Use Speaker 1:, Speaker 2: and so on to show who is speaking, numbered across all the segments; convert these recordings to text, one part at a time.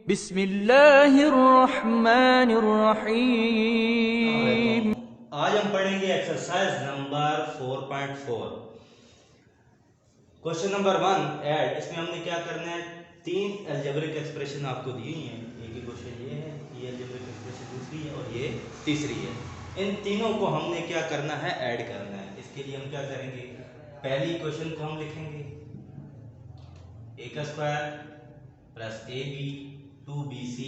Speaker 1: बिस्मिल्लाहिर्रहमानिर्रहीम।
Speaker 2: आज हम पढ़ेंगे exercise number 4.4। Question number 1 add. इसमें हमने क्या करना है, तीन अलजेब्रिक एक्सप्रेशन आपको दी हुई हैं। एक ही क्वेश्चन ये है, ये अलजेब्रिक एक्सप्रेशन दूसरी है और ये तीसरी है। इन तीनों को हमने क्या करना है, ऐड करना है। इसके लिए हम क्या करेंगे, पहली क्वेश्चन को हम लिखेंगे a का square plus ab 2bc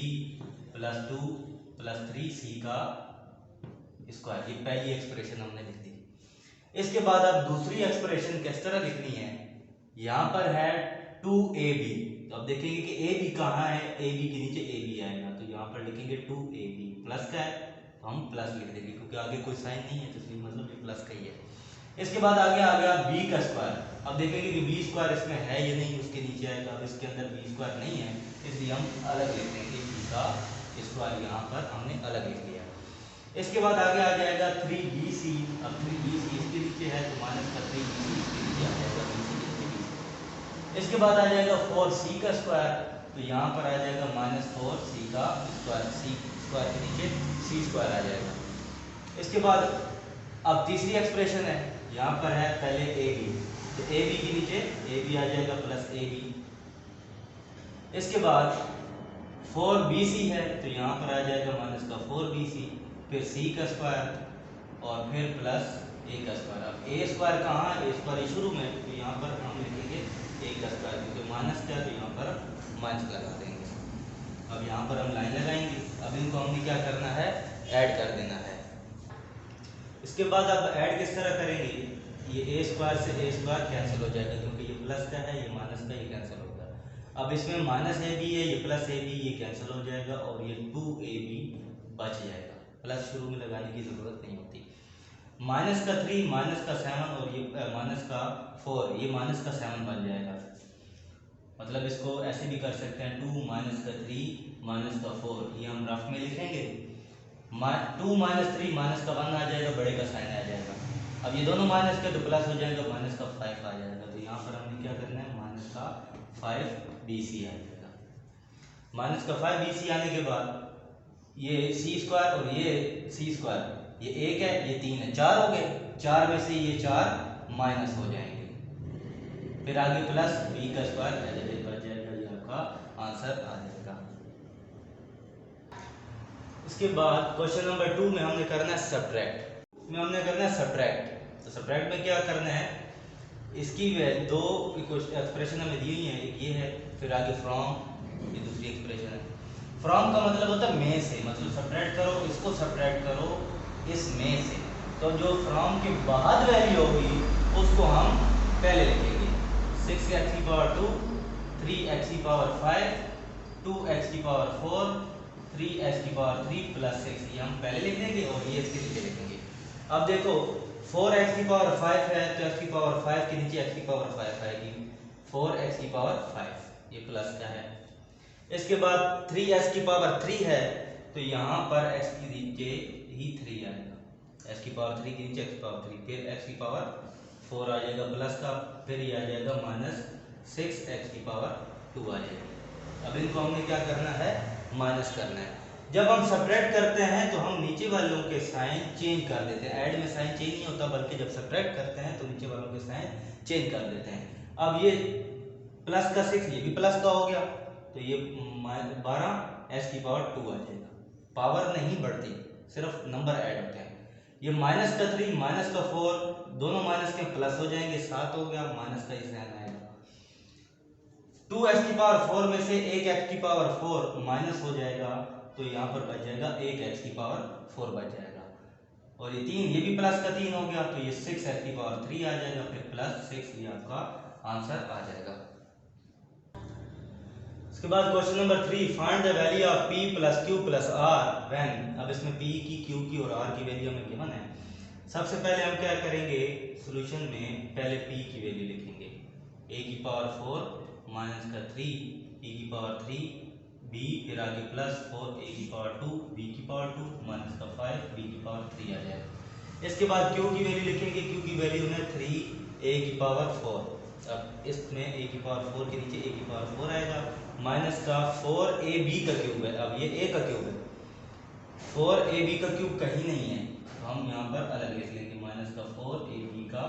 Speaker 2: plus 2 plus 3c का स्क्वायर। ये पहली एक्सप्रेशन हमने लिख दी। इसके बाद अब दूसरी एक्सप्रेशन किस तरह लिखनी है, यहाँ पर है 2ab। तो अब देखेंगे कि ab कहाँ है, ab के नीचे ab आएगा, तो यहाँ पर लिखेंगे 2ab। प्लस का है तो हम प्लस लिख देंगे क्योंकि आगे कोई साइन नहीं है, तो इसलिए मतलब ये प्लस का ही है। इसके बाद आगे आ गया b का स्क्वायर। अब देखेंगे कि b स्क्वायर इसमें है या नहीं, उसके नीचे आएगा। अब इसके अंदर b स्क्वायर नहीं है, इसलिए हम अलग लिख देंगे। b का स्क्वायर यहाँ पर हमने अलग लिख लिया। इसके बाद आगे आ जाएगा 3bc। अब 3bc इसके नीचे है तो माइनस का 3bc इसके नीचे आ जाएगा, bc इसके नीचे। इसके बाद आ जाएगा 4c का स्क्वायर, तो यहाँ पर आ जाएगा माइनस 4c का स्क्वायर। c स्क्वायर के नीचे c स्क्वायर आ जाएगा। इसके बाद अब तीसरी एक्सप्रेशन है, यहाँ पर है पहले ab, तो ab के नीचे ab आ जाएगा प्लस ab। इसके बाद 4bc है तो यहाँ पर आ जाएगा माइनस का 4bc, फिर c का स्क्वायर और फिर प्लस a का स्क्वायर। अब a स्क्वायर कहाँ है, a स्क्वायर शुरू में, तो यहाँ पर हम लिखेंगे a का स्क्वायर, क्योंकि माइनस का है तो यहाँ पर माइनस लगा देंगे। अब यहाँ पर हम लाइन लगाएंगे। अब इनको हमने क्या करना है, ऐड कर देना है। इसके बाद अब ऐड किस तरह करेंगे, ये a स्क्वायर से a स्क्वायर कैंसिल हो जाएगा, क्योंकि ये प्लस का है, ये माइनस का, ये कैंसिल होगा। अब इसमें माइनस ab है, ये प्लस ab, ये कैंसिल हो जाएगा और ये 2ab बच जाएगा। प्लस शुरू में लगाने की जरूरत नहीं होती। माइनस का 3, माइनस का 7 और ये माइनस का 4, ये माइनस का 7 बन जाएगा। मतलब इसको ऐसे भी कर सकते हैं, 2 माइनस का 3 माइनस का 4, ये हम रफ में लिखेंगे। 2 माइनस 3 माइनस का 1 आ जाएगा, बड़े का साइन आ जाएगा। अब ये दोनों माइनस के तो प्लस हो जाएगा, माइनस का 5 आ जाएगा। तो यहाँ पर हमने क्या करना है, माइनस का 5bc आ जाएगा। माइनस का 5bc आने के बाद ये c स्क्वायर और ये c स्क्वायर, ये 1 है, ये 3 है, 4 हो गए। 4 में से ये 4 माइनस हो जाएंगे, फिर आगे प्लस b का स्क्वायर बच जाएगा। ये आपका आंसर आ जाएगा। इसके बाद क्वेश्चन नंबर 2 में हमने करना है सब्ट्रैक्ट। इसमें हमने करना है सब्ट्रैक्ट। तो सब्ट्रैक्ट में क्या करना है, इसकी दो एक्सप्रेशन हमें दी हुई है, एक ये है, फिर आगे फ्रॉम, ये दूसरी एक्सप्रेशन है। फ्रॉम का मतलब होता है में से, मतलब सब्ट्रैक्ट करो, इसको सब्ट्रैक्ट करो इस में से। तो जो फ्रॉम के बाद वैल्यू होगी उसको हम पहले लिखेंगे। 6x की पावर 2, 3x की पावर 5, 2x की पावर 4, 3x की पावर 3 प्लस 6, ये हम पहले लिख देंगे और ये इसके नीचे लिखेंगे। अब देखो 4x की पावर 5 है तो x की पावर 5 के नीचे x की पावर 5 आएगी, 4x की पावर 5, ये प्लस का है। इसके बाद 3x की पावर 3 है तो यहाँ पर x के नीचे ही 3 आएगा, x की पावर 3 के नीचे x की पावर 3, फिर x की पावर 4 आ जाएगा प्लस का, फिर ये आ जाएगा माइनस 6x की पावर 2 आ जाएगी। अब इनको हमने क्या करना है, माइनस करना है। जब हम सब्ट्रैक्ट करते हैं तो हम नीचे वालों के साइन चेंज कर देते हैं। ऐड में साइन चेंज नहीं होता, बल्कि जब सब्ट्रैक्ट करते हैं तो नीचे वालों के साइन चेंज कर देते हैं। अब ये प्लस का 6, ये भी प्लस का हो गया, तो ये 12 x की पावर 2 आ जाएगा। पावर नहीं बढ़ती, सिर्फ नंबर ऐड होते हैं। ये माइनस का 3 माइनस का 4, दोनों माइनस के प्लस हो जाएंगे, 7 हो गया, माइनस का ही साइन आएगा। 2x की पावर 4 में से 1x की पावर 4 माइनस हो जाएगा, तो यहाँ पर बच जाएगा 1x की पावर 4 बच जाएगा। और ये 3, ये भी प्लस का 3 हो गया, तो ये 6x की पावर 3 आ जाएगा, फिर प्लस 6, ये आपका आंसर आ जाएगा। इसके बाद question number 3, find the value of p plus q plus r when. अब इसमें p की, q की और r की वैल्यू हमें गिवन है। सबसे पहले हम क्या करेंगे, सॉल्यूशन में पहले p की वैल्यू लिखेंगे, a की पावर 4 माइनस का 3 e की पावर 3 b, फिर आगे प्लस 4 a की पावर 2 b की पावर 2 माइनस का 5 b की पावर 3 आ जाएगा। इसके बाद q की वैल्यू लिखेंगे, q की वैल्यू है 3 a की पावर 4। अब इसमें a की पावर 4 के नीचे a की पावर 4 आएगा, माइनस का 4ab का क्यूब है। अब ये a का क्यूब है, 4ab का क्यूब कहीं नहीं है तो हम यहाँ पर अलग लिख लेंगे, माइनस का 4ab का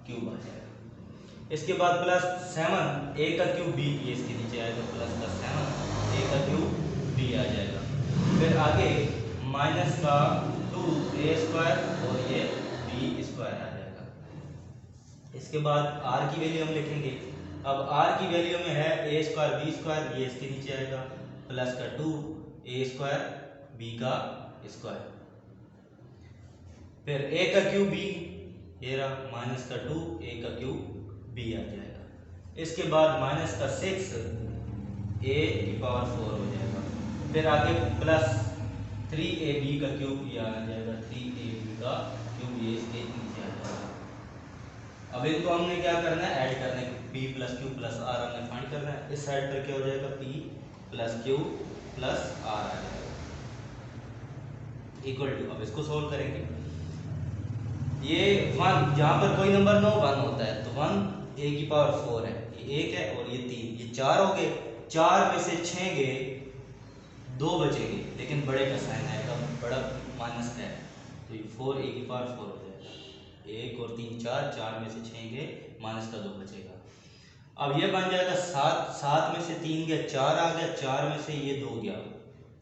Speaker 2: क्यूब आ जाएगा। इसके बाद प्लस 7 a का क्यूब b, ये इसके नीचे आएगा, प्लस का 7 a का क्यूब b आ जाएगा। फिर आगे माइनस का 2a स्क्वायर और ये b स्क्वायर आ जाएगा। इसके बाद r की वैल्यू हम लिखेंगे। अब r की वैल्यू में है a स्क्वायर b स्क्वायर, ये इसके नीचे आएगा, प्लस का 2a स्क्वायर b का स्क्वायर। फिर a का क्यूब b, ये रहा, माइनस का 2a का क्यूब b आ जाएगा। इसके बाद माइनस का 6 a की पावर 4 हो जाएगा। फिर आगे प्लस 3ab का क्यूब, ये आ जाएगा 3ab का क्यूब, ये इसके नीचे आ जाएगा। अब इनको हमने क्या करना है, ऐड करना है, p plus Q plus r हमने फाइंड करना है। इस साइड पर क्या हो जाएगा, p plus Q plus r आ जाएगा इक्वल टू, अब इसको सोल्व करेंगे। ये 1, जहाँ पर कोई नंबर नो 1 होता है तो 1 a की पावर 4 है, ये 1 है और ये 3, ये 4 हो गए। 4 में से 6 गए, 2 बचेंगे, लेकिन बड़े का साइन आएगा, बड़ा माइनस का है तो ये 4 a की पावर 4 हो जाएगा। 1 और 3 4, 4 में से 6 गए, माइनस का 2 बचेगा। अब ये बन जाएगा 7, 7 में से 3 गया, 4 आ गया, 4 में से ये 2 गया,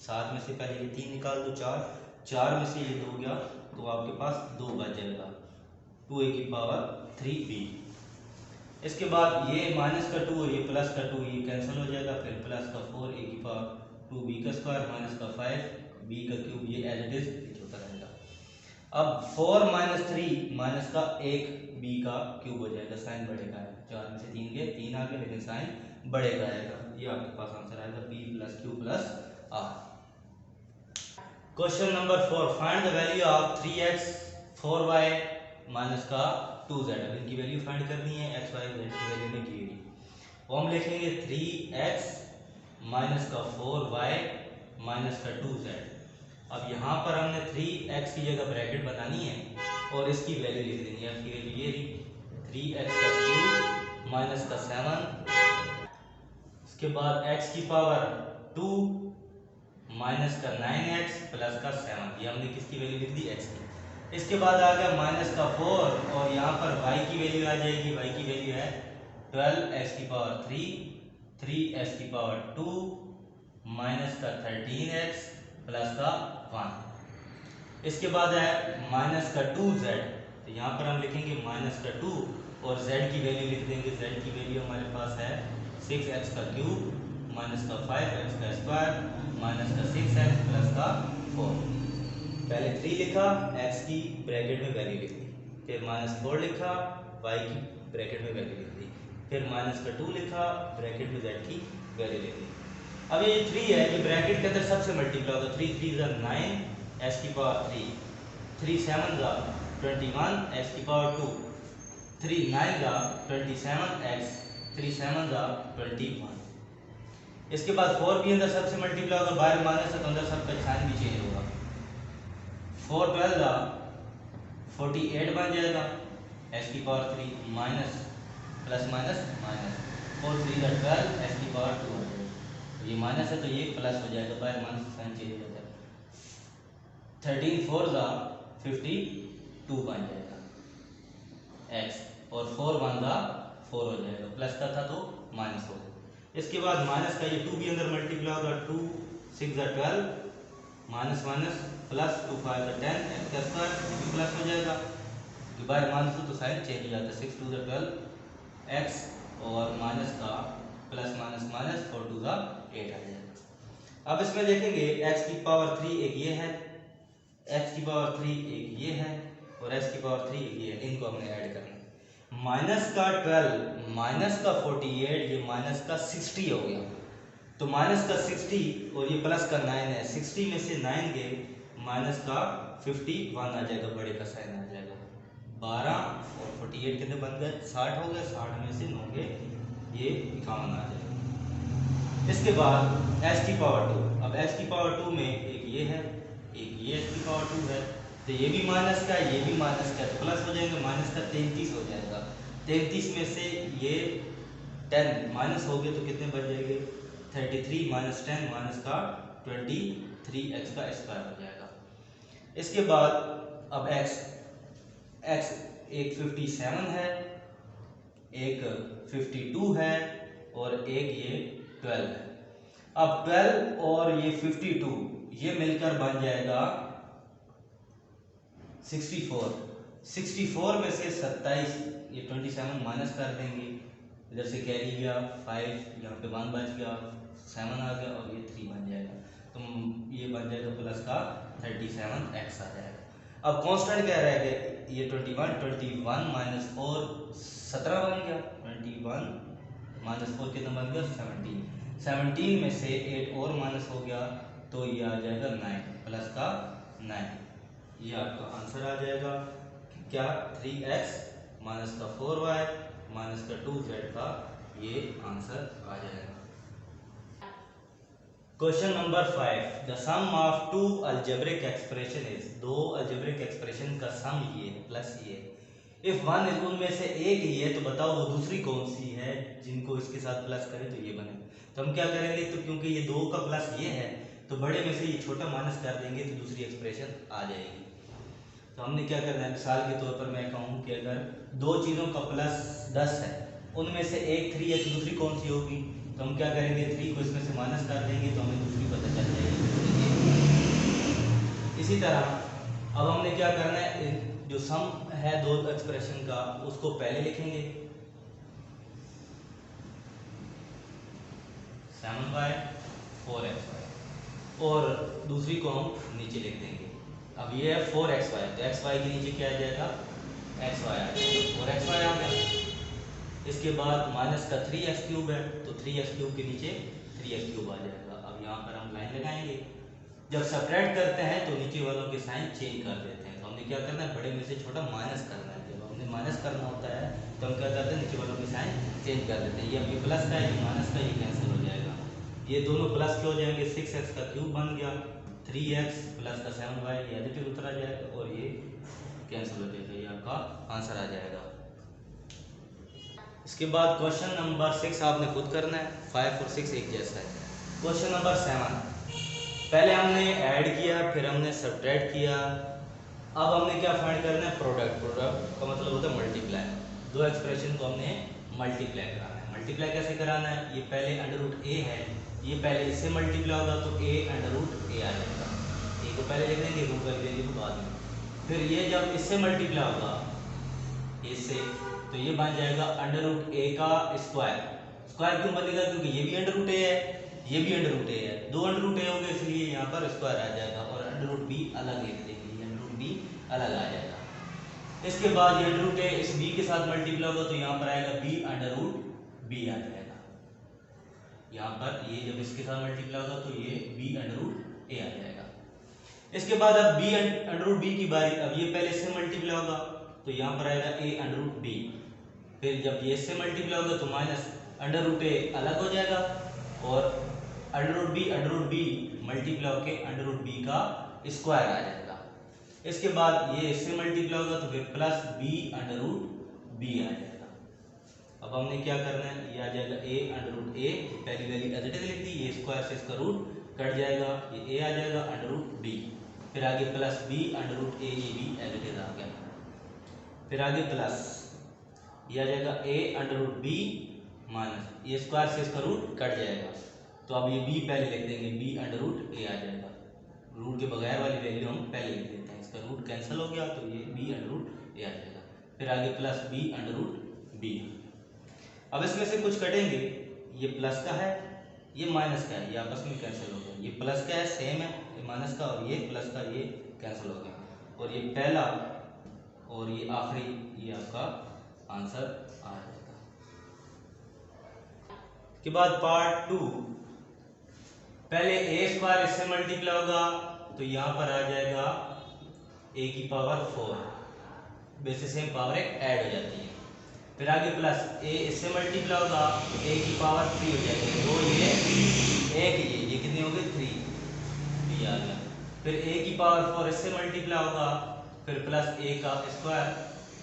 Speaker 2: 7 में से पहले ये 3 निकाल दो, 4, 4 में से ये 2 गया तो आपके पास 2 बच जाएगा, 2a की पावर 3b। इसके बाद ये माइनस का 2 और ये प्लस का 2 ये कैंसिल हो जाएगा। फिर प्लस का 4a की पावर 2b का स्क्वायर माइनस का 5b का क्यूब, ये एज इट इज होता रहेगा। अब 4 माइनस 3 माइनस का 1b का क्यूब हो जाएगा, साइन बढ़ेगा, 4 में से 3 गए, 3 आ गए, लेकिन साइन बढ़ेगा आएगा। ये आपके पास आंसर आएगा b plus Q plus r। Question number 4, find the value of 3x 4y minus का 2z। अब इनकी वैल्यू फाइंड करनी है, x y z की वैल्यू में दी गई। वो हम लिखेंगे 3x माइनस का 4y माइनस का 2z। अब यहाँ पर हमने 3x की जगह ब्रैकेट बनानी है और इसकी वैल्यू लिख देनी है। इसकी वैल्यू ये रही, 3x का क्यूब माइनस का 7, इसके बाद x की पावर 2 माइनस का 9x प्लस का 7, ये हमने किसकी वैल्यू लिख दी, x की। इसके बाद आ गया माइनस का 4 और यहाँ पर y की वैल्यू आ जाएगी, y की वैल्यू है 12x की पावर 3, 3x की पावर 2 माइनस का 13x प्लस का 1। इसके बाद है माइनस का 2z, तो यहाँ पर हम लिखेंगे माइनस का 2 और z की वैल्यू लिख देंगे। z की वैल्यू हमारे पास है 6x का क्यूब माइनस का 5x का स्क्वायर माइनस का 6x प्लस का 4। पहले 3 लिखा, x की ब्रैकेट में वैल्यू लिख दी, फिर माइनस 4 लिखा, y की ब्रैकेट में वैल्यू लिख दी, फिर माइनस का 2 लिखा, ब्रैकेट में z की वैल्यू लिख दी। अब ये 3 है, ये ब्रैकेट के अंदर सबसे मल्टीप्लाई होगा, 3 3 जा 9 x की पावर 3, 3 7 जा 21 x की पावर 2, 3 9 जा 27 x, 3 7 जा 21। इसके बाद 4 भी अंदर सबसे मल्टीप्लाई होगा, बाहर माइनस है तो अंदर सबका साइन भी चेंज होगा, 4 12 जा 48 बन जाएगा, x की power 3 minus plus minus minus, 4 3 जा 12 x की पावर 2 आ जाएगा, ये माइनस है तो ये प्लस हो जाएगा, बाहर माइनस साइन चेंज हो जाएगा, 13 4 जा 52 बन जाएगा x, और 4 1 जा 4 हो जाएगा, प्लस का था तो माइनस हो गया। इसके बाद माइनस का ये 2 भी अंदर मल्टीप्लाई होगा, 2 6 जा 12 माइनस माइनस प्लस 2 5 जा 10 x का स्क्वायर, ये भी प्लस हो जाएगा, बाहर माइनस हो तो साइन चेंज हो जाता है, 6 2 जा 12 x और माइनस का प्लस माइनस माइनस 4 2 जा 8 आ जाएगा। अब इसमें देखेंगे x की पावर 3 एक ये है, x की पावर 3 एक ये है और x की पावर 3 एक ये है, इनको हमने ऐड करना है। माइनस का 12 माइनस का 48 ये माइनस का 60 हो गया, तो माइनस का 60 और ये प्लस का 9 है, 60 में से 9 गए, माइनस का 51 आ जाएगा, बड़े का साइन आ जाएगा, 12 और 48 कितने बन गए, 60 हो गए, 60 में से 9 गए, ये 51 आ जाएगा। इसके बाद x की पावर 2, अब x की पावर 2 में एक ये है, एक ये x की पावर 2 है, तो ये भी माइनस का ये भी माइनस का, तो प्लस हो जाएंगे, माइनस का 33 हो जाएगा, 33 में से ये 10 माइनस हो गए तो कितने बच जाएंगे, 33 माइनस 10 माइनस का 23x का स्क्वायर हो जाएगा। इसके बाद अब x एक 57 है, एक 52 है और एक ये 12 है। अब 12 और ये 52 ये मिलकर बन जाएगा 64। 64 में से 27 ये 27 माइनस कर देंगे, इधर से कैरी गया 5, यहाँ पे 1 बच गया, 7 आ गया और ये 3 बन जाएगा, तो ये बन जाएगा प्लस का 37x आ जाएगा। अब कांस्टेंट क्या रह गया, ये 21 माइनस 4 17 बन गया, 21 माइनस 4 कितना बन गया 17 में से 8 और माइनस हो गया तो ये आ जाएगा 9 प्लस का 9, ये आपका आंसर आ जाएगा क्या 3x माइनस का 4y माइनस का 2z का ये आंसर आ जाएगा। Question number 5, the sum of two algebraic expression is, दो अलजेब्रिक एक्सप्रेशन का सम ये है प्लस ये, इफ वन इज उनमें से एक ही है तो बताओ वो दूसरी कौन सी है जिनको इसके साथ प्लस करें तो ये बने। तो हम क्या करेंगे, तो क्योंकि ये दो का प्लस ये है तो बड़े में से ये छोटा माइनस कर देंगे तो दूसरी एक्सप्रेशन आ जाएगी। तो हमने क्या करना है, मिसाल के तौर पर मैं कहूँ कि अगर दो चीज़ों का प्लस 10 है, उनमें से एक 3 है तो दूसरी कौन सी होगी, तो हम क्या करेंगे 3 को इसमें से माइनस कर देंगे तो हमें दूसरी पता चल जाएगी। इसी तरह अब हमने क्या करना है, जो सम है दो एक्सप्रेशन का उसको पहले लिखेंगे 7y 4xy और दूसरी को हम नीचे लिख देंगे। अब ये है 4xy, तो xy के नीचे क्या आ जाएगा xy आ जाएगा, 4xy आ गया। इसके बाद माइनस का 3x क्यूब है तो 3x क्यूब के नीचे 3x क्यूब आ जाएगा। अब यहाँ पर हम लाइन लगाएंगे, जब सब्ट्रैक्ट करते हैं तो नीचे वालों के साइन चेंज कर देते हैं। तो हमने क्या करना है, बड़े में से छोटा माइनस करना है। जब हमने माइनस करना होता है तो हम क्या करते हैं, नीचे वालों के साइन चेंज कर देते हैं। ये अब ये प्लस का है, ये माइनस का, ये कैंसिल हो जाएगा। ये दोनों प्लस के हो जाएंगे, 6x का क्यूब बन गया, 3x प्लस का 7y ये एडिटिव उतर आ जाएगा और ये कैंसिल हो जाएगा, ये आपका आंसर आ जाएगा। इसके बाद क्वेश्चन नंबर 6 आपने खुद करना है, 5 और 6 एक जैसा है। क्वेश्चन नंबर 7, पहले हमने ऐड किया फिर हमने सब्ट्रैक्ट किया, अब हमने क्या फाइंड करना है, प्रोडक्ट। प्रोडक्ट का मतलब होता है मल्टीप्लाई। दो एक्सप्रेशन को हमने मल्टीप्लाई कराना है। मल्टीप्लाई कैसे कराना है, ये पहले √a है, ये पहले इससे मल्टीप्लाई होगा तो a √a आ जाएगा, a को पहले लिख देंगे, रूट वाली वैल्यू को बाद में। फिर ये जब इससे मल्टीप्लाई होगा इससे तो ये बन जाएगा √a का स्क्वायर। स्क्वायर क्यों बनेगा, क्योंकि ये भी √a है, ये भी √a है, दो √a होंगे इसलिए यहाँ पर स्क्वायर आ जाएगा और √b अलग लिख देंगे, ये √b अलग आ जाएगा। इसके बाद ये √a इस b के साथ मल्टीप्लाई होगा तो यहाँ पर आएगा b आ जाएगा। यहाँ पर ये जब इसके साथ मल्टीप्लाई होगा तो ये b √a आ जाएगा। इसके बाद अब b की बारी, अब ये पहले इससे मल्टीप्लाई होगा तो यहाँ पर आएगा a √b, फिर जब ये इससे मल्टीप्लाई होगा तो माइनस √a अलग हो जाएगा और √b मल्टीप्लाई होकर √b का स्क्वायर आ जाएगा। इसके बाद ये इससे मल्टीप्लाई होगा तो फिर प्लस b √b आ जाएगा। अब हमने क्या करना है, ये आ जाएगा a पहली वैल्यू एज इट इज लिख दी, ये स्क्वायर से इसका रूट कट जाएगा, ये a आ जाएगा √b, फिर आगे प्लस b √a, ये भी एज इट इज आ गया। फिर आगे प्लस ये आ जाएगा a √b माइनस, ये स्क्वायर से इसका रूट कट जाएगा तो अब ये b पहले लिख देंगे, b √a आ जाएगा। रूट के बगैर वाली वैल्यू हम पहले लिख देते हैं, इसका रूट कैंसिल हो गया तो ये b √a आ जाएगा। फिर आगे प्लस b √b। अब इसमें से कुछ कटेंगे, ये प्लस का है ये माइनस का है, ये आपस में कैंसिल हो गया। ये प्लस का है सेम है, ये माइनस का, और ये प्लस का ये कैंसिल हो गया और ये पहला और ये आखिरी, ये आपका आंसर आ जाएगा। के बाद पार्ट 2, पहले a² इससे मल्टीप्लाई होगा तो यहाँ पर आ जाएगा a की पावर 4, वैसे सेम पावर एक ऐड हो जाती है। फिर आगे प्लस a इससे मल्टीप्लाई होगा तो a की पावर 3 हो जाएगी, दो ये एक ये कितनी हो गई 3, ये आ गया। फिर a की पावर 4 इससे मल्टीप्लाई होगा, फिर प्लस a का स्क्वायर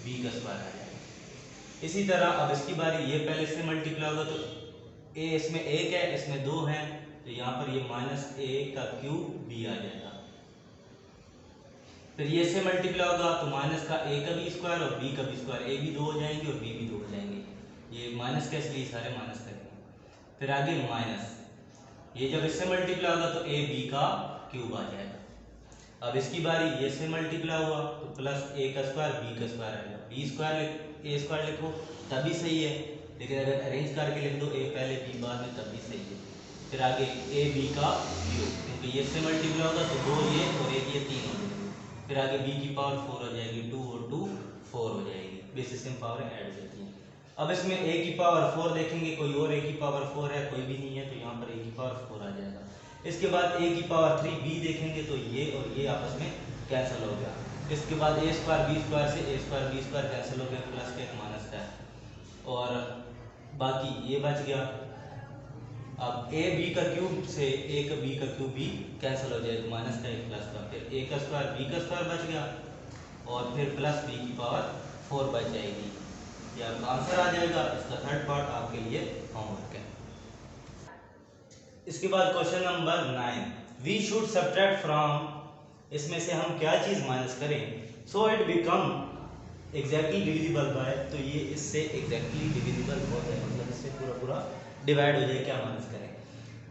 Speaker 2: b का स्क्वायर आ जाएगा। इसी तरह अब इसकी बारी, ये पहले इससे मल्टीप्लाई होगा तो ए इसमें 1 है, इसमें 2 है, तो यहाँ पर ये माइनस ए का क्यूब बी आ जाएगा। फिर ये से मल्टीप्लाई होगा तो माइनस का ए का बी स्क्वायर और बी का बी स्क्वायर, ए भी 2 हो जाएंगे और बी भी 2 हो जाएंगे। ये माइनस का इसलिए सारे माइनस करेंगे। फिर आगे माइनस, ये जब इससे मल्टीप्लाई होगा तो ए बी का क्यूब आ जाएगा। अब इसकी बारी, ये से मल्टीप्लाई हुआ तो प्लस ए का स्क्वायर बी का स्क्वायर आएगा। बी स्क्वायर ए स्क्वायर लिखो तभी सही है, लेकिन अगर अरेंज करके लिख दो ए पहले बी बाद में तब भी सही है। फिर आगे ए बी का क्यूब, क्योंकि ये से मल्टीप्लाई होगा तो 2 ये और 1 ये 3 हो जाएंगे। फिर आगे बी की पावर 4 हो जाएगी, 2 और 2 4 हो जाएगी। बेसिस में पावर ऐड हो जाती हैं। अब इसमें ए की पावर 4 देखेंगे, कोई और ए की पावर 4 है, कोई भी नहीं है, तो यहाँ पर ए की पावर 4 आ जाएगा। इसके बाद ए की पावर 3 बी देखेंगे तो ये और ये आपस में कैंसिल हो गया। इसके बाद ए स्क्वायर बी स्क्वायर से ए स्क्वायर बी स्क्वायर कैंसिल हो गया, प्लस का एक माइनस का है और बाकी ये बच गया। अब ए बी का क्यूब से ए का बी का क्यूब भी कैंसिल हो जाएगा, माइनस का एक प्लस का, फिर ए का स्क्वायर बी का स्क्वायर बच गया और फिर प्लस बी की पावर 4 बच जाएगी। ये आपका आंसर आ जाएगा। इसका थर्ड पार्ट आपके लिए होमवर्क है। इसके बाद question number 9, we should subtract from, इसमें से हम क्या चीज़ माइनस करें so it become exactly divisible by, तो ये इससे एग्जैक्टली डिविजिबल हो जाए, मतलब इससे पूरा पूरा डिवाइड हो जाए। क्या माइनस करें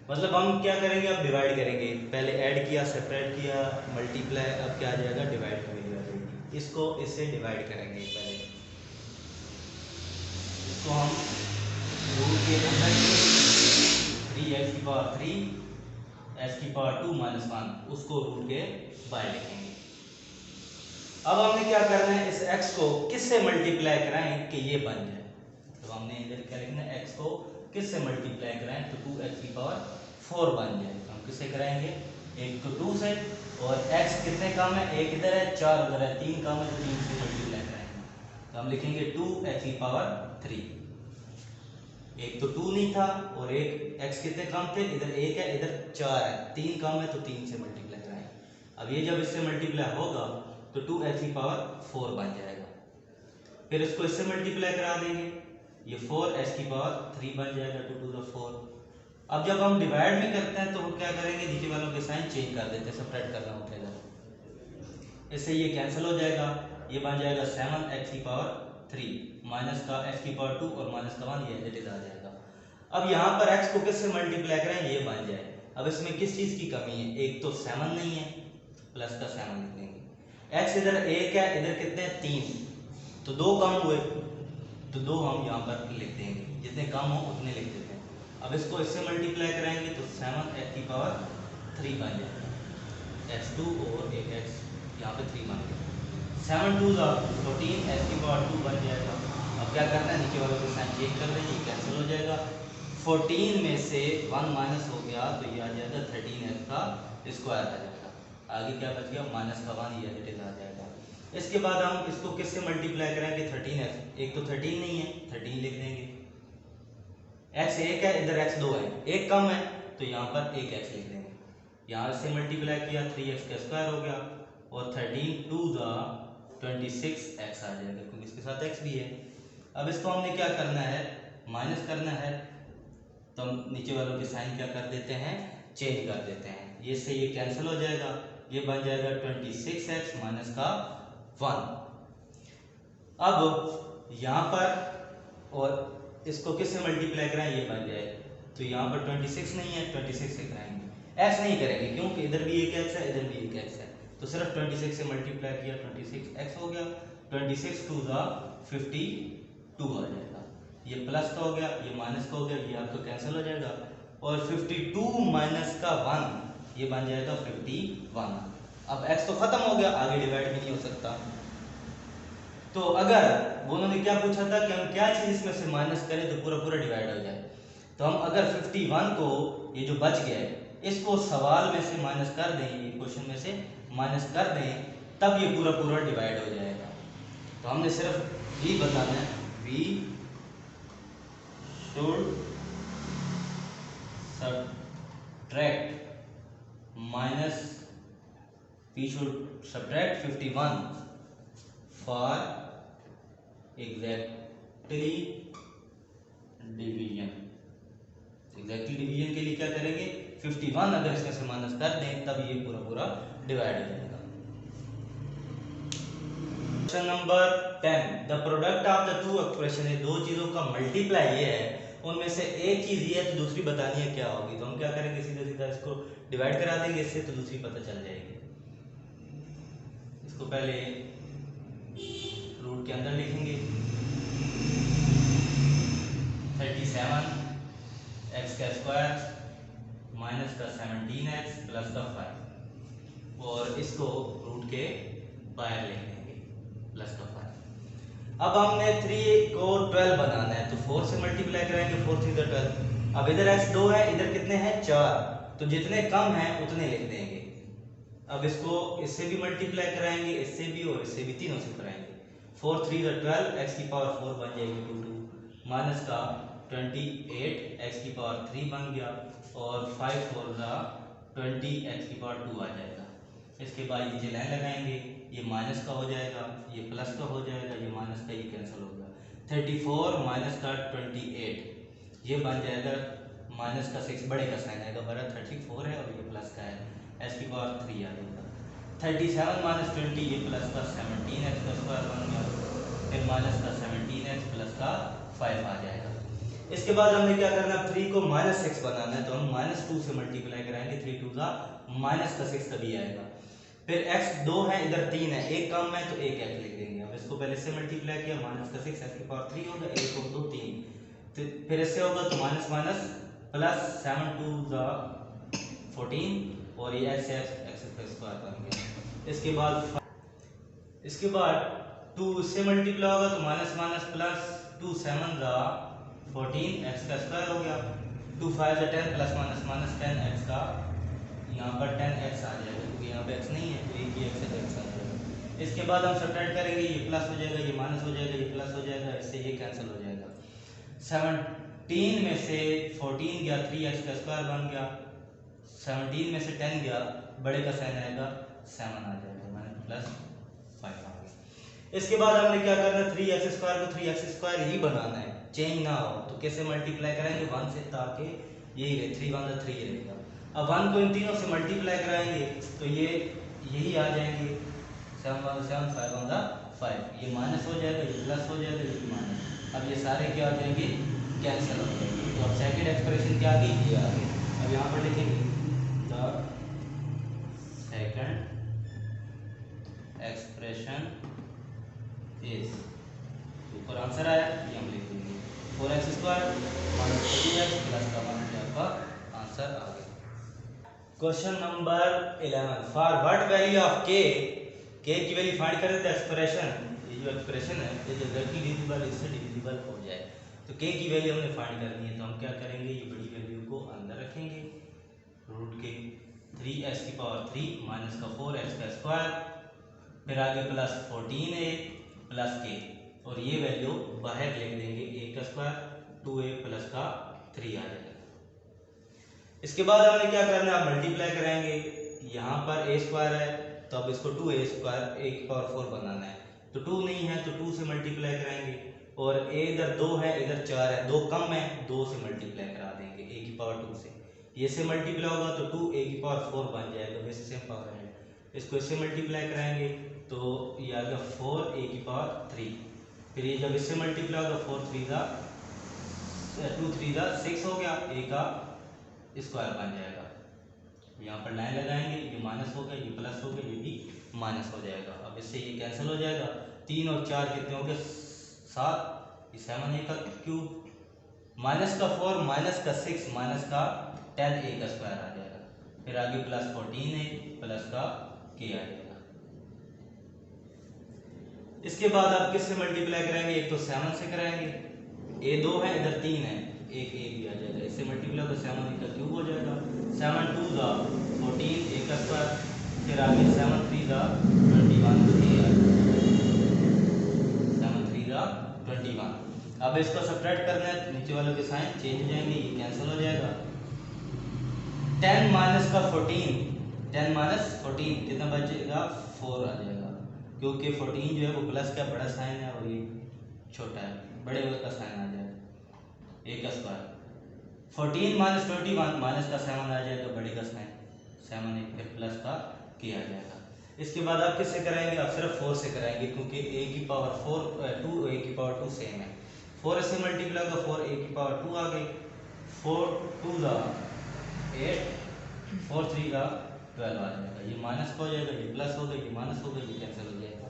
Speaker 2: मतलब हम क्या करेंगे, अब डिवाइड करेंगे। पहले ऐड किया, सेपरेट किया, मल्टीप्लाई, अब क्या आ जाएगा डिवाइड का वैल्यू आ जाएगी। इसको इससे डिवाइड करेंगे। पहले इसको हम रूट के अंदर 3x की पावर 3 x की पावर 2 माइनस 1 उसको रूट के बाहर लिखेंगे। अब हमने क्या करना है, इस x को किससे मल्टीप्लाई कराएं कि ये बन जाए। तो हमने इधर क्या लिखना है, x को किससे मल्टीप्लाई कराएं तो 2x की पावर 4 बन जाए। तो हम किससे कराएंगे, एक तो 2 से, और x कितने काम है, एक इधर है 4 उधर है, 3 काम है, तो 3 से मल्टीप्लाई कराएंगे। तो हम लिखेंगे 2x की पावर 3। एक तो 2 नहीं था और एक x कितने काम थे, इधर 1 है इधर 4 है, 3 काम है तो 3 से मल्टीप्लाई कराएंगे। अब ये जब इससे मल्टीप्लाई होगा तो 2x की पावर 4 बन जाएगा। फिर इसको इससे मल्टीप्लाई करा देंगे, ये 4x की पावर 3 बन जाएगा, 2 टू द 4। अब जब हम डिवाइड में करते हैं तो हम क्या करेंगे, नीचे वालों के साइन चेंज कर देते हैं, सेपरेट करना होता है इधर, इससे ये कैंसिल हो जाएगा। ये बन जाएगा 7x की पावर 3 माइनस का x की पावर 2 और माइनस का 1, ये एज इट इज आ जाएगा। अब यहाँ पर x को किससे मल्टीप्लाई करें, ये बन जाए। अब इसमें किस चीज़ की कमी है, एक तो 7 नहीं है, प्लस का 7 लिख देंगे। x इधर 1 है, इधर कितने 3, तो 2 कम हुए, तो 2 हम यहाँ पर लिख देंगे, जितने कम हो उतने लिख देते हैं। अब इसको इससे मल्टीप्लाई कराएंगे तो 7x की पावर 3 बन जाएगा, x2 और एक x यहाँ पे 3 बन गया, 7 2 14 x की पावर 2 बन जाएगा। अब क्या करना है, नीचे वालों के साइन चेंज कर देंगे, कैंसिल हो जाएगा। 14 में से 1 माइनस हो गया तो ये आ जाएगा 13x का स्क्वायर आ जाएगा। आगे क्या बच गया, माइनस का 1, ये एज आ जाएगा। इसके बाद हम इसको किससे मल्टीप्लाई करेंगे, 13x, एक तो 13 नहीं है, 13 लिख देंगे। x 1 है, इधर x 2 है, एक कम है तो यहाँ पर एक x लिख देंगे। यहाँ से मल्टीप्लाई किया 3x का स्क्वायर हो गया और 13 टू द 26x आ जाएगा, क्योंकि इसके साथ x भी है। अब इसको हमने क्या करना है, माइनस करना है, तो हम नीचे वालों के साइन क्या कर देते हैं, चेंज कर देते हैं। ये से ये कैंसिल हो जाएगा, ये बन जाएगा 26x माइनस का 1। अब यहाँ पर और इसको किससे मल्टीप्लाई कराएं, ये बन जाए, तो यहाँ पर 26 नहीं है, 26 से कराएंगे, x नहीं करेंगे क्योंकि इधर भी एक x है, इधर भी एक x है, तो सिर्फ 26 से मल्टीप्लाई किया, 26x हो गया, 26 टू द 52 आ जाएगा। ये प्लस का हो गया, ये माइनस का हो गया, ये आपको कैंसिल हो जाएगा, और 52 माइनस का 1 ये बन जाएगा 51। अब x तो खत्म हो गया, आगे डिवाइड भी नहीं हो सकता। तो अगर उन्होंने क्या पूछा था कि हम क्या चीज इसमें से माइनस करें तो पूरा पूरा डिवाइड हो जाए, तो हम अगर 51 को, ये जो बच गया है, इसको सवाल में से माइनस कर दें, ये क्वेश्चन में से माइनस कर दें, तब ये पूरा पूरा डिवाइड हो जाएगा। तो हमने सिर्फ ये बताना है, we should subtract minus, we should subtract 51 for exactly division. Exactly division के लिए क्या करेंगे 51 अगर इसमें से माइनस कर दें तब ये पूरा पूरा डिवाइड हो जाएगा। Question number 10, the product of the two expression है, दो चीजों का मल्टीप्लाई ये है, उनमें से एक चीज ये है तो दूसरी बतानी है क्या होगी, तो हम क्या करेंगे सीधा सीधा इसको डिवाइड करा देंगे इससे तो दूसरी पता चल जाएगी। इसको पहले रूट के अंदर लिखेंगे 37 एक्स का स्क्वायर माइनस का 17x प्लस का 5 और इसको रूट के बाहर लिख देंगे प्लस का 5। अब हमने 3 को 12 बनाना है तो 4 से मल्टीप्लाई कराएंगे, 4 3 12। अब इधर x 2 है, इधर कितने हैं 4, तो जितने कम हैं उतने लिख देंगे। अब इसको इससे भी मल्टीप्लाई कराएंगे, इससे भी और इससे भी, तीनों से कराएंगे। 4 3 12 x की पावर 4 बन जाएगी 2 माइनस का 28 x की पावर 3 बन गया और 5 4 20 x की पावर 2 आ जाएगा। इसके बाद ये लाइन लगाएंगे, ये माइनस का हो जाएगा, ये प्लस का हो जाएगा, ये माइनस का, ये कैंसिल हो गया। 34 माइनस का 28 ये बन जाएगा माइनस का 6 बड़े का साइन आएगा, बड़ा 34 है और ये प्लस का है, x की पावर 3 आ जाएगा। 37 माइनस 20 ये प्लस का 17x का स्क्वायर बन गया, फिर माइनस का 17x प्लस का 5 आ जाएगा। इसके बाद हमने क्या करना है 3 को माइनस 6 बनाना है तो हम माइनस 2 से मल्टीप्लाई कराएंगे, 3 2 माइनस का 6 तभी आएगा। फिर x 2 है, इधर 3 है, एक कम है तो एक x लिख देंगे। अब इसको पहले से मल्टीप्लाई किया, माइनस का 6 x की पावर 3 होगा, 1 और 2 3, फिर इससे होगा तो माइनस माइनस प्लस 7 2 14 और ये x का स्क्वायर बन गया। इसके बाद 2 इससे मल्टीप्लाई होगा तो माइनस माइनस प्लस 2 7 14 x का स्क्वायर हो गया, 2 5 10 प्लस माइनस माइनस 10 x का, यहाँ पर 10x आ जाएगा क्योंकि यहाँ पे x नहीं है तो एक ही x है तो x आ जाएगा। इसके बाद हम सब्ट्रैक्ट करेंगे, ये प्लस हो जाएगा, ये माइनस हो जाएगा, ये प्लस हो जाएगा, इससे ये कैंसिल हो जाएगा। 17 में से 14 गया, 3x का स्क्वायर बन गया, 17 में से 10 गया, बड़े का साइन आएगा 7 आ जाएगा, माइनस प्लस 5 आ गया। इसके बाद हमने क्या करना है 3x स्क्वायर को 3x स्क्वायर ही बनाना है, चेंज ना हो, तो कैसे मल्टीप्लाई करेंगे 1 से, ताकि यही रहे 3 1 3 रहेगा। अब 1 को इन तीनों से मल्टीप्लाई कराएंगे तो ये यही आ जाएंगे 7 1 7 5 1 5, ये माइनस हो जाएगा, ये प्लस हो जाएगा, ये माइनस। अब ये सारे क्या हो जाएंगे कैंसिल हो जाएंगे। तो अब सेकंड एक्सप्रेशन क्या आ गई, ये आ गई। अब यहाँ पर लिखेंगे द सेकंड एक्सप्रेशन इज, ऊपर आंसर आया ये हम लिख देंगे 4x square minus 3x plus का माइनस आपका आंसर आ गया। Question number 11, for what value of k की वैल्यू फाइंड करें तो एक्सप्रेशन, ये जो एक्सप्रेशन है ये जो डायरेक्टली डिविजिबल इससे डिविजिबल हो जाए, तो k की वैल्यू हमने फाइंड करनी है। तो हम क्या करेंगे, ये बड़ी वैल्यू को अंदर रखेंगे, रूट के 3x की पावर 3 माइनस का 4x का स्क्वायर, फिर आगे प्लस 14a प्लस k और ये वैल्यू बाहर लिख देंगे, a का स्क्वायर 2a प्लस का 3 आ जाएगा। इसके बाद हमने क्या करना है मल्टीप्लाई कराएंगे, यहाँ पर a स्क्वायर है तो अब इसको 2a स्क्वायर a की पावर 4 बनाना है, तो 2 नहीं है तो 2 से मल्टीप्लाई कराएंगे, और a इधर 2 है, इधर 4 है, 2 कम है, 2 से मल्टीप्लाई करा देंगे a की पावर 2 से, ये से मल्टीप्लाई होगा तो 2 a की पावर 4 बन जाएगा, वैसे सेम पावर है। इसको इससे मल्टीप्लाई कराएंगे तो ये आ गया 4 a की पावर 3, फिर ये जब इससे मल्टीप्लाई होगा 4 3 2 3 6 हो गया, a का स्क्वायर बन जाएगा। यहाँ पर लाइन लगाएंगे, ये माइनस हो गया, ये प्लस हो गया, ये भी माइनस हो जाएगा। अब इससे ये कैंसिल हो जाएगा, 3 और 4 कितने हो गए 7, ये 7 a का क्यूब माइनस का 4 माइनस का 6 माइनस का 10 a का स्क्वायर आ जाएगा, फिर आगे प्लस 14a प्लस का k आ जाएगा। इसके बाद आप किससे मल्टीप्लाई कराएंगे, एक तो 7 से कराएंगे, a 2 है, इधर 3 है, एक a भी आ जाएगा, इससे मल्टीप्लाई तो 7 a का क्यूब हो जाएगा, 7 2 14 a का स्क्वायर, फिर आगे 7 3 21 a आ जाएगा, 7 3 21। अब इसको सब्ट्रैक्ट करना है तो नीचे वालों के साइन चेंज हो जाएंगे, ये कैंसिल हो जाएगा। 10 माइनस का 14, 10 माइनस 14 कितना बचेगा 4 आ जाएगा, क्योंकि 14 जो है वो प्लस का बड़ा साइन है और ये छोटा है, बड़े का साइन आ जाएगा, a का स्क्वायर 14 माइनस 21 माइनस का 7 आ जाएगा, बड़े का साइन 7 है, फिर प्लस का के आ जाएगा। इसके बाद आप किससे कराएंगे, आप सिर्फ 4 से कराएंगे क्योंकि a की पावर 4 2 a की पावर 2 सेम है। 4 से मल्टीप्लाई होगा 4 a की पावर 2 आ गई, 4 2 दा 8 4 3 दा 12 आ जाएगा। ये माइनस का हो जाएगा, ये प्लस हो गया, ये माइनस हो गया, ये कैंसिल हो जाएगा।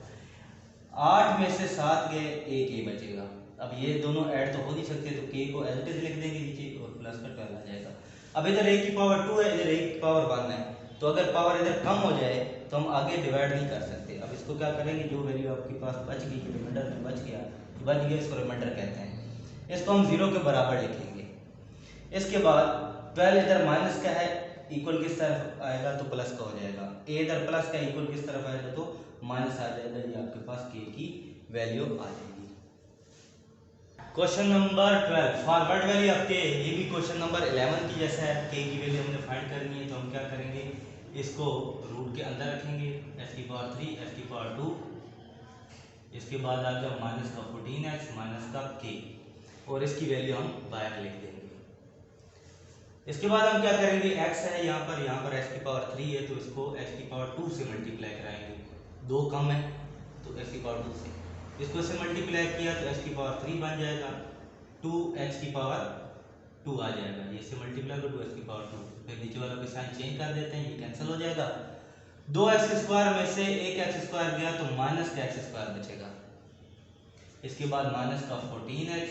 Speaker 2: 8 में से 7 गए, एक a बचेगा। अब ये दोनों ऐड तो हो नहीं सकते, तो k को एज इट इज लिख देंगे नीचे और प्लस का 12 आ जाएगा। अब इधर a की पावर 2 है, इधर a की पावर 1 है, तो अगर पावर इधर कम हो जाए तो हम आगे डिवाइड नहीं कर सकते। अब इसको क्या करेंगे, जो वैल्यू आपके पास बच गई, रिमाइंडर में बच गया, इसको रिमाइंडर कहते हैं। इसको हम 0 के बराबर लिखेंगे। इसके बाद 12 इधर माइनस का है, इक्वल किस तरफ आएगा तो प्लस का हो जाएगा। a इधर प्लस का, इक्वल किस तरफ आएगा तो माइनस आ जाएगा। ये आपके पास k की वैल्यू आ जाएगी। Question number 12 forward value of k। ये भी क्वेश्चन नंबर 11 की जैसा है, k की वैल्यू हमने फाइंड करनी है, तो हम क्या करेंगे, इसको रूट के अंदर रखेंगे, x की पावर 3 x की पावर 2, इसके बाद आ गया माइनस का 14x माइनस का k, और इसकी वैल्यू हम बाहर लिख देंगे। इसके बाद हम क्या करेंगे, x है यहाँ पर x की पावर 3 है, तो इसको x की पावर 2 से मल्टीप्लाई कराएंगे, 2 कम है तो x की पावर 2 से, इसको से मल्टीप्लाई किया तो x की पावर 3 बन जाएगा, 2x की पावर 2 आ जाएगा, ये से मल्टीप्लाई करो 2x की पावर 2, फिर नीचे वाला का साइन चेंज कर देते हैं, ये कैंसिल हो जाएगा। 2x स्क्वायर में से एक x स्क्वायर गया तो माइनस का x स्क्वायर बचेगा, इसके बाद माइनस का 14x,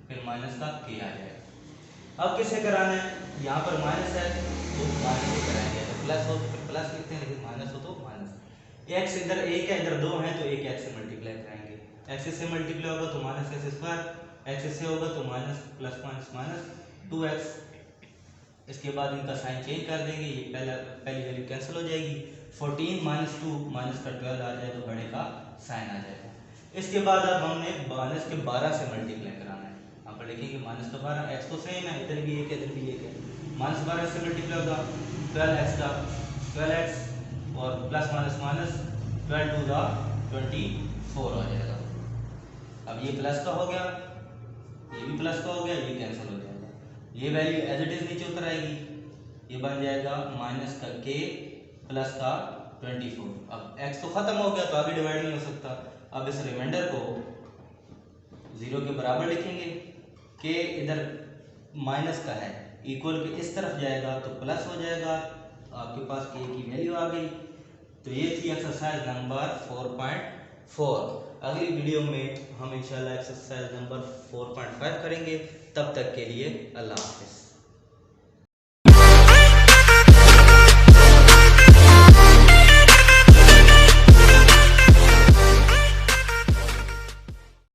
Speaker 2: फिर माइनस का k आ जाएगा। अब किसे कराना है, यहाँ पर माइनस है तो माइनस से कराएंगे, तो प्लस हो तो फिर प्लस लिखते हैं, लेकिन माइनस हो तो माइनस। x इधर एक है, इधर 2 है, तो एक x से मल्टीप्लाई कराएंगे, x से मल्टीप्लाई होगा तो माइनस x स्क्वायर, x से होगा तो minus plus minus minus 2x, इसके बाद इनका साइन चेंज कर देंगे, ये पहली वैल्यू कैंसिल हो जाएगी, 14 माइनस 2 माइनस का 12 आ जाए तो बड़े का साइन आ जाएगा। इसके बाद अब हमने माइनस के 12 से मल्टीप्लाई कराना है, यहाँ पर लिखेंगे माइनस का 12, x तो सेम है, इधर भी एक है इधर भी एक है, माइनस 12 से मल्टीप्लाई होगा 12x का 12x, और प्लस माइनस माइनस 12 टू दा 24 हो जाएगा। अब ये प्लस का हो गया, ये भी प्लस का हो गया, ये कैंसिल हो जाएगा, ये वैल्यू एज इट इज नीचे उतर आएगी, ये बन जाएगा माइनस का k प्लस का 24। अब x तो खत्म हो गया तो आगे डिवाइड नहीं हो सकता, अब इस रिमाइंडर को 0 के बराबर लिखेंगे, k इधर माइनस का है, इक्वल के इस तरफ जाएगा तो प्लस हो जाएगा, आपके पास k की वैल्यू आ गई। तो ये थी एक्सरसाइज नंबर 4.4। अगली वीडियो में हम इंशाल्लाह एक्सरसाइज नंबर 4.5 करेंगे। तब तक के लिए अल्लाह हाफिज़।